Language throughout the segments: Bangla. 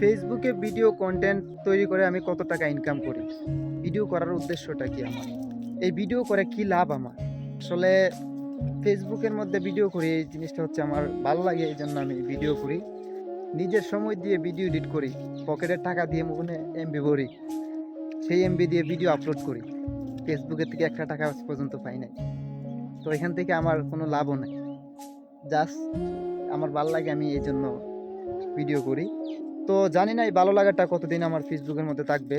ফেসবুকে ভিডিও কন্টেন্ট তৈরি করে আমি কত টাকা ইনকাম করি? ভিডিও করার উদ্দেশ্যটা কি আমার? এই ভিডিও করে কি লাভ আমার? আসলে ফেসবুকের মধ্যে ভিডিও করি এই জিনিসটা হচ্ছে আমার ভালো লাগে এইজন্য আমি ভিডিও করি। নিজের সময় দিয়ে ভিডিও এডিট করি। পকেটের টাকা দিয়ে মনে এমবি ভরি। সেই এমবি দিয়ে ভিডিও আপলোড করি। ফেসবুকের থেকে একটা টাকা আজ পর্যন্ত পাই নাই। তো এখান থেকে আমার কোনো লাভও নাই। জাস্ট আমার ভাল লাগে আমি এইজন্য ভিডিও করি। তো জানি না এই ভালো লাগাটা কতদিন আমার ফেসবুকের মধ্যে থাকবে।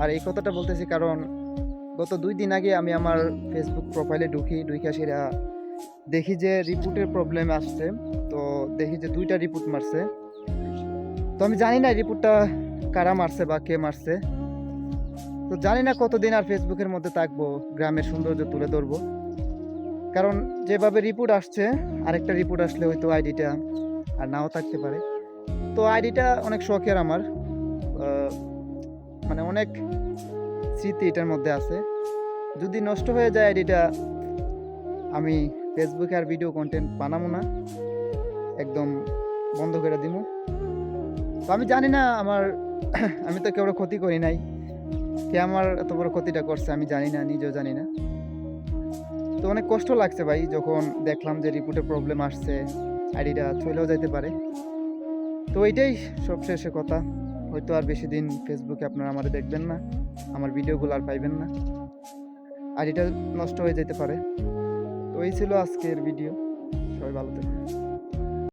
আর এই কথাটা বলতেছি কারণ গত ২ দিন আগে আমি আমার ফেসবুক প্রোফাইলে ঢুইকা সেটা দেখি যে রিপোর্টের প্রবলেম আসছে। তো দেখি যে ২ টা রিপোর্ট মারছে। তো আমি জানি না রিপোর্টটা কারা মারছে বা কে মারছে। তো জানি না কতদিন আর ফেসবুকের মধ্যে থাকবো, গ্রামের সৌন্দর্য তুলে ধরবো। কারণ যেভাবে রিপোর্ট আসছে, আরেকটা রিপোর্ট আসলে হয়তো আইডিটা আর নাও থাকতে পারে। তো আইডিটা অনেক শখের আমার। আ মানে অনেক স্মৃতি এটার মধ্যে আছে। যদি নষ্ট হয়ে যায় আইডিটা, আমি ফেসবুকে আর ভিডিও কন্টেন্ট বানাবো না। একদম বন্ধ করে দিমু। তো আমি জানি না আমার আমি তো কারো ক্ষতি করি নাই। কে আমার এত বড় ক্ষতিটা করছে আমি জানি না, নিজেও জানি না। তো অনেক কষ্ট লাগছে ভাই যখন দেখলাম যে রিপোর্টে প্রবলেম আসছে, আইডিটা চলেও যাইতে পারে। তো এইটাই সবশেষে কথা। হয়তো আর বেশিদিন ফেসবুকে আপনারা আমারে দেখবেন না। আমার ভিডিওগুলো আর পাইবেন না। আইডিটা নষ্ট হয়ে যেতে পারে। তো এই ছিল আজকের ভিডিও। সবাই ভালো থাকবেন।